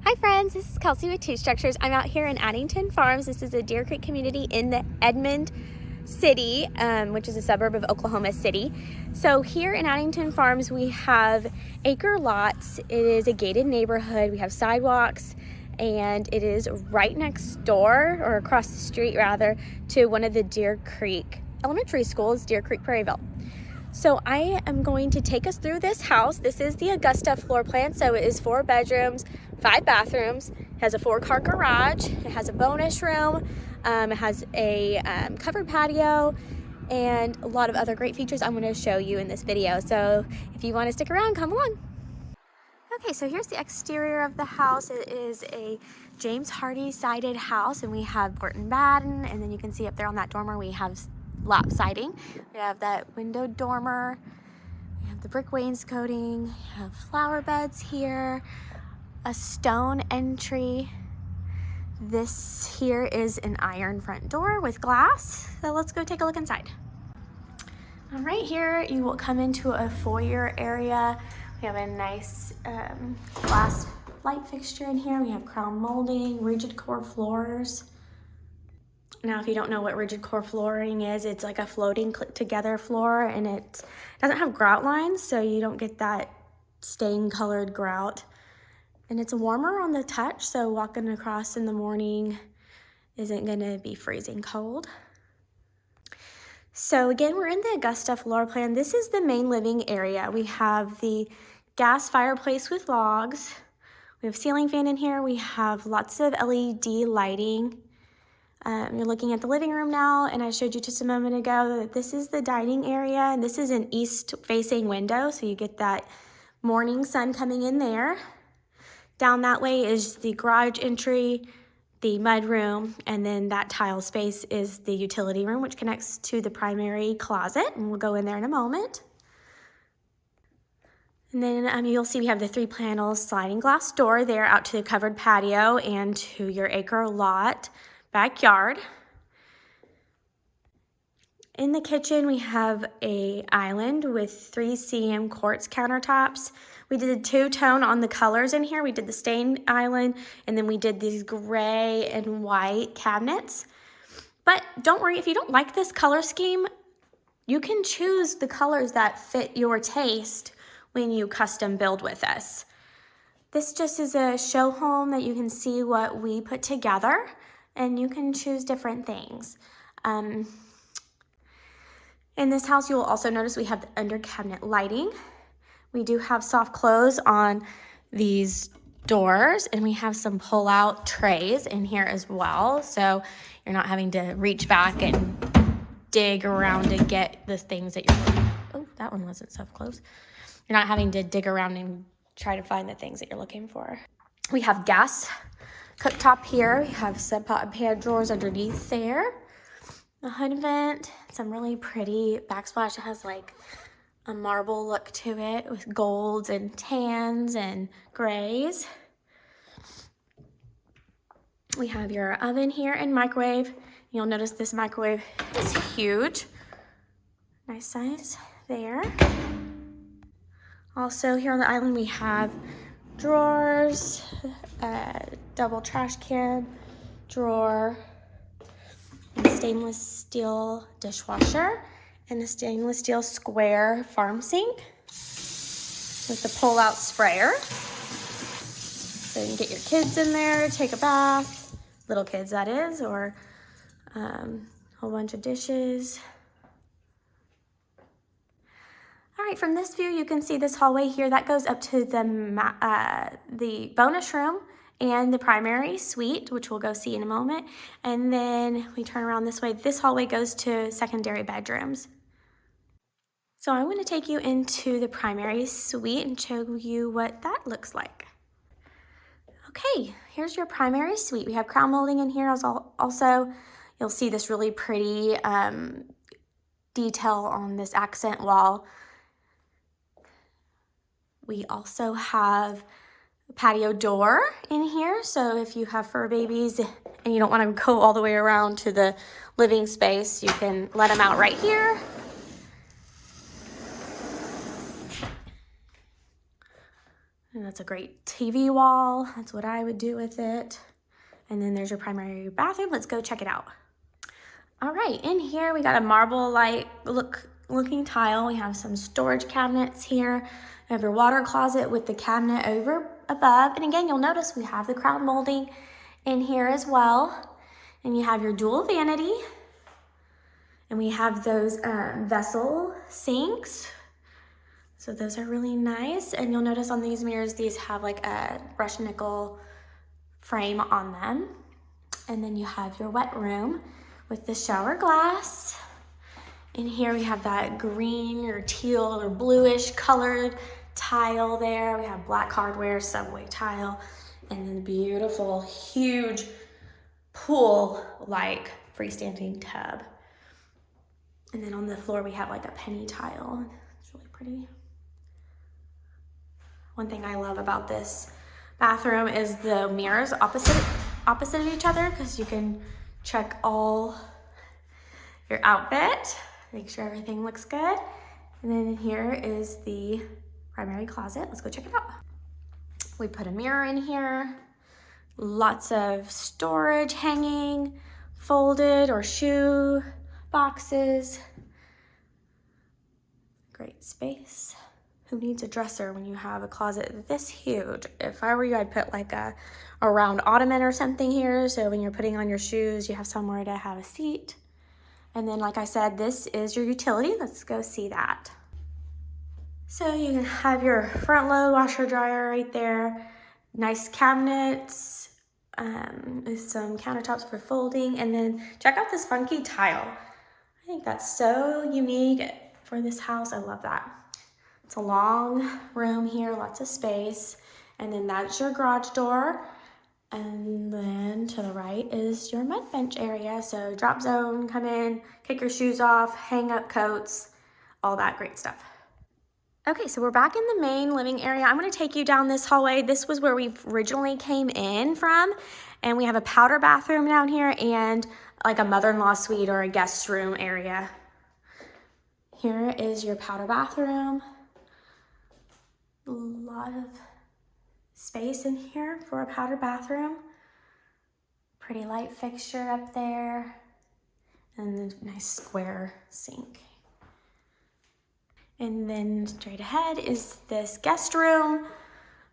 Hi friends, this is Kelsey with Two Structures. I'm out here in Addington Farms. This is a Deer Creek community in the Edmond city, which is a suburb of Oklahoma City. So here in Addington Farms, we have acre lots. It is a gated neighborhood. We have sidewalks, and it is right next door, or across the street rather, to one of the Deer Creek elementary schools, Deer Creek Prairieville. So I am going to take us through this house. This is the Augusta floor plan. So it is 4 bedrooms, 5 bathrooms, it has a 4-car garage, it has a bonus room, it has a covered patio, and a lot of other great features I'm going to show you in this video. So if you want to stick around, come along. Okay, so here's the exterior of the house. It is a James Hardie sided house, and we have board and batten, and then you can see up there on that dormer we have lap siding. We have that window dormer, we have the brick wainscoting, we have flower beds here, a stone entry. This here is an iron front door with glass. So let's go take a look inside. Right here you will come into a foyer area. We have a nice glass light fixture in here. We have crown molding, rigid core floors. Now, if you don't know what rigid core flooring is, it's like a floating click-together floor, and it doesn't have grout lines, so you don't get that stain-colored grout. And it's warmer on the touch, so walking across in the morning isn't going to be freezing cold. So again, we're in the Augusta floor plan. This is the main living area. We have the gas fireplace with logs. We have ceiling fan in here. We have lots of LED lighting. You're looking at the living room now, and I showed you just a moment ago that this is the dining area, and this is an east-facing window, so you get that morning sun coming in there. Down that way is the garage entry, the mud room, and then that tile space is the utility room, which connects to the primary closet, and we'll go in there in a moment. And then you'll see we have the 3-panel sliding glass door there out to the covered patio and to your acre lot backyard. In the kitchen, we have a island with 3 CM quartz countertops. We did a 2-tone on the colors in here. We did the stained island, and then we did these gray and white cabinets. But don't worry, if you don't like this color scheme, you can choose the colors that fit your taste when you custom build with us. This just is a show home that you can see what we put together, and you can choose different things. In this house, you will also notice we have the under cabinet lighting. We do have soft close on these doors, and we have some pull-out trays in here as well, so you're not having to reach back and dig around to get the things that you're looking for. Oh, that one wasn't soft close. You're not having to dig around and try to find the things that you're looking for. We have gas cooktop here. We have sub pot and pan drawers underneath there. A hood vent, some really pretty backsplash. It has like a marble look to it with golds and tans and grays. We have your oven here and microwave. You'll notice this microwave is huge. Nice size there. Also here on the island we have drawers, double trash can, drawer, and stainless steel dishwasher, and a stainless steel square farm sink with a pull-out sprayer. So you can get your kids in there, take a bath, little kids that is, or a whole bunch of dishes. All right, from this view, you can see this hallway here. That goes up to the bonus room and the primary suite, which we'll go see in a moment. And then we turn around this way. This hallway goes to secondary bedrooms. So I'm going to take you into the primary suite and show you what that looks like. Okay, here's your primary suite. We have crown molding in here. Also, you'll see this really pretty detail on this accent wall. We also have a patio door in here, so if you have fur babies and you don't want to go all the way around to the living space, you can let them out right here. And that's a great TV wall. That's what I would do with it. And then there's your primary bathroom. Let's go check it out. All right, in here we got a marble-like looking tile. We have some storage cabinets here. We have your water closet with the cabinet over above. And again, you'll notice we have the crown molding in here as well. And you have your dual vanity. And we have those vessel sinks. So those are really nice. And you'll notice on these mirrors, these have like a brushed nickel frame on them. And then you have your wet room with the shower glass. In here we have that green or teal or bluish colored tile there. We have black hardware, subway tile, and then beautiful, huge pool-like freestanding tub. And then on the floor we have like a penny tile. It's really pretty. One thing I love about this bathroom is the mirrors opposite of each other, because you can check all your outfit, make sure everything looks good. And then in here is the primary closet. Let's go check it out. We put a mirror in here, lots of storage hanging, folded or shoe boxes. Great space. Who needs a dresser when you have a closet this huge? If I were you, I'd put like a round ottoman or something here, so when you're putting on your shoes, you have somewhere to have a seat. And then, like I said, this is your utility. Let's go see that. So you can have your front load washer dryer right there. Nice cabinets, with some countertops for folding. And then check out this funky tile. I think that's so unique for this house. I love that. It's a long room here, lots of space. And then that's your garage door. And then to the right is your mud bench area. So drop zone, come in, kick your shoes off, hang up coats, all that great stuff. Okay, so we're back in the main living area. I'm gonna take you down this hallway. This was where we originally came in from. And we have a powder bathroom down here and like a mother-in-law suite or a guest room area. Here is your powder bathroom. A lot of space in here for a powder bathroom. Pretty light fixture up there. And a nice square sink. And then straight ahead is this guest room,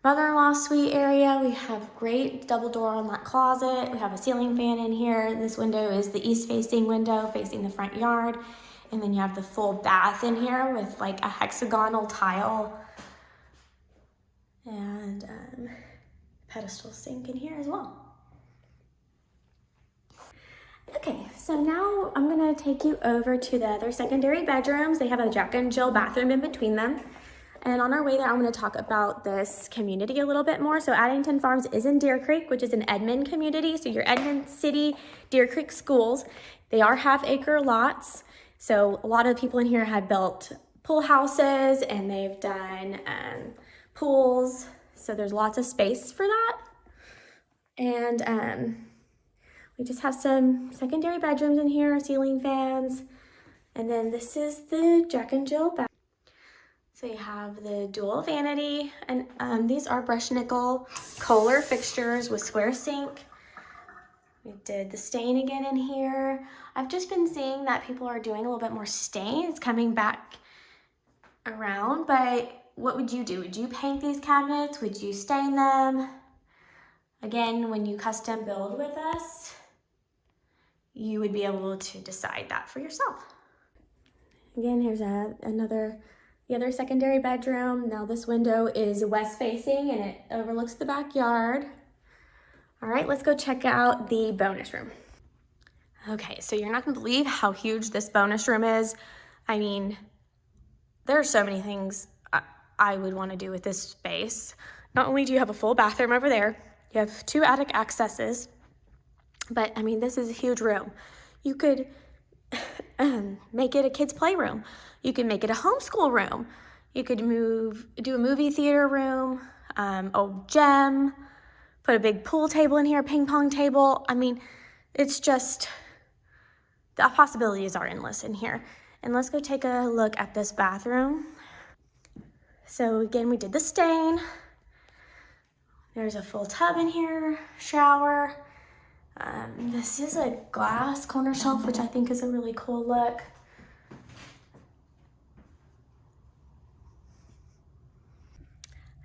mother-in-law suite area. We have great double door on that closet. We have a ceiling fan in here. This window is the east-facing window facing the front yard. And then you have the full bath in here with like a hexagonal tile and pedestal sink in here as well. Okay, so now I'm gonna take you over to the other secondary bedrooms. They have a Jack and Jill bathroom in between them. And on our way there, I'm gonna talk about this community a little bit more. So Addington Farms is in Deer Creek, which is an Edmond community. So your Edmond City, Deer Creek schools, they are half-acre lots. So a lot of people in here have built pool houses and they've done pools. So there's lots of space for that. And we just have some secondary bedrooms in here, ceiling fans. And then this is the Jack and Jill bathroom. So you have the dual vanity, and these are brushed nickel Kohler fixtures with square sink. We did the stain again in here. I've just been seeing that people are doing a little bit more stain. It's coming back around, but what would you do? Would you paint these cabinets? Would you stain them? Again, when you custom build with us, you would be able to decide that for yourself. Again, here's the other secondary bedroom. Now this window is west facing and it overlooks the backyard. All right, let's go check out the bonus room. Okay, so you're not gonna believe how huge this bonus room is. I mean, there are so many things I would wanna do with this space. Not only do you have a full bathroom over there, you have 2 attic accesses, but I mean, this is a huge room. You could make it a kid's playroom. You could make it a homeschool room. You could do a movie theater room, a gym, put a big pool table in here, ping pong table. I mean, it's just, the possibilities are endless in here. And let's go take a look at this bathroom. So again, we did the stain. There's a full tub in here, shower. This is a glass corner shelf, which I think is a really cool look.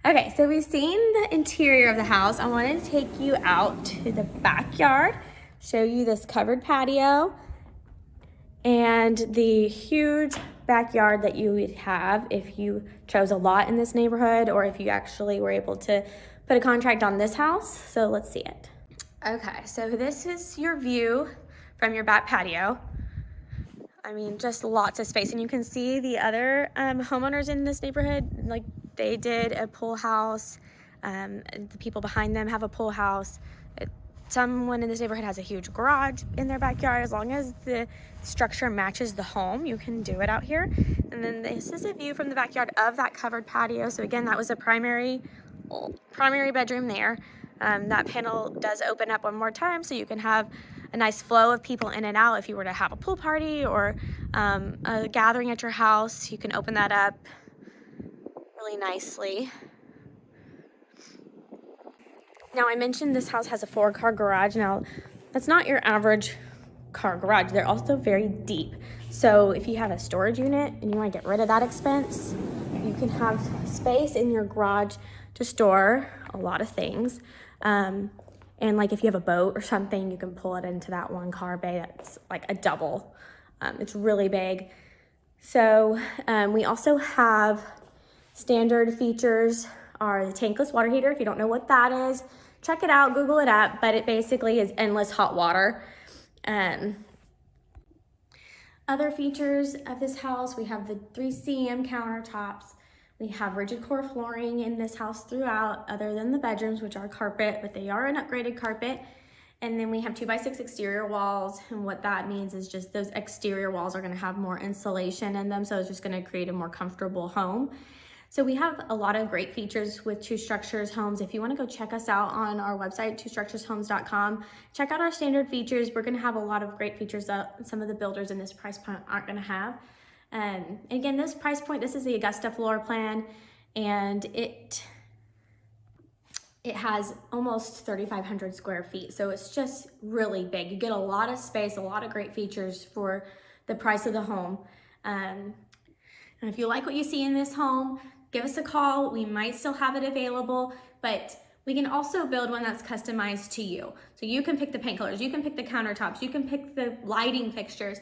Okay, so we've seen the interior of the house. I wanted to take you out to the backyard, show you this covered patio and the huge backyard that you would have if you chose a lot in this neighborhood or if you actually were able to put a contract on this house. So let's see it. Okay, so this is your view from your back patio. I mean, just lots of space, and you can see the other homeowners in this neighborhood, like they did a pool house. The people behind them have a pool house. Someone in this neighborhood has a huge garage in their backyard. As long as the structure matches the home, you can do it out here. And then this is a view from the backyard of that covered patio. So again, that was a primary bedroom there. That panel does open up one more time, so you can have a nice flow of people in and out. If you were to have a pool party or a gathering at your house, you can open that up really nicely. Now, I mentioned this house has a 4-car garage. Now, that's not your average car garage. They're also very deep. So if you have a storage unit and you want to get rid of that expense, you can have space in your garage to store a lot of things. And like if you have a boat or something, you can pull it into that 1-car bay that's like a double. It's really big. So we also have standard features are the tankless water heater. If you don't know what that is, check it out, Google it up, but it basically is endless hot water. Other features of this house, we have the 3 cm countertops. We have rigid core flooring in this house throughout, other than the bedrooms, which are carpet, but they are an upgraded carpet. And then we have 2x6 exterior walls, and what that means is just those exterior walls are gonna have more insulation in them, so it's just gonna create a more comfortable home. So we have a lot of great features with Two Structures Homes. If you wanna go check us out on our website, twostructureshomes.com, check out our standard features. We're gonna have a lot of great features that some of the builders in this price point aren't gonna have. Again, this price point, this is the Augusta floor plan, and it has almost 3,500 square feet. So it's just really big. You get a lot of space, a lot of great features for the price of the home. And if you like what you see in this home, give us a call. We might still have it available, but we can also build one that's customized to you. So you can pick the paint colors, you can pick the countertops, you can pick the lighting fixtures.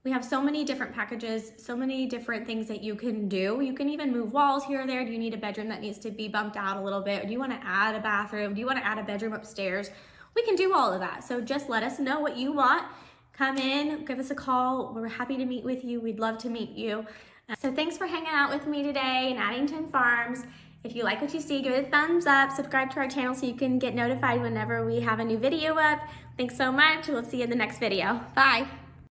We have so many different packages, so many different things that you can do. You can even move walls here or there. Do you need a bedroom that needs to be bumped out a little bit? Or do you want to add a bathroom? Do you want to add a bedroom upstairs? We can do all of that. So just let us know what you want. Come in, give us a call. We're happy to meet with you. We'd love to meet you. So thanks for hanging out with me today in Addington Farms. If you like what you see, give it a thumbs up, subscribe to our channel so you can get notified whenever we have a new video up. Thanks so much. We'll see you in the next video. Bye.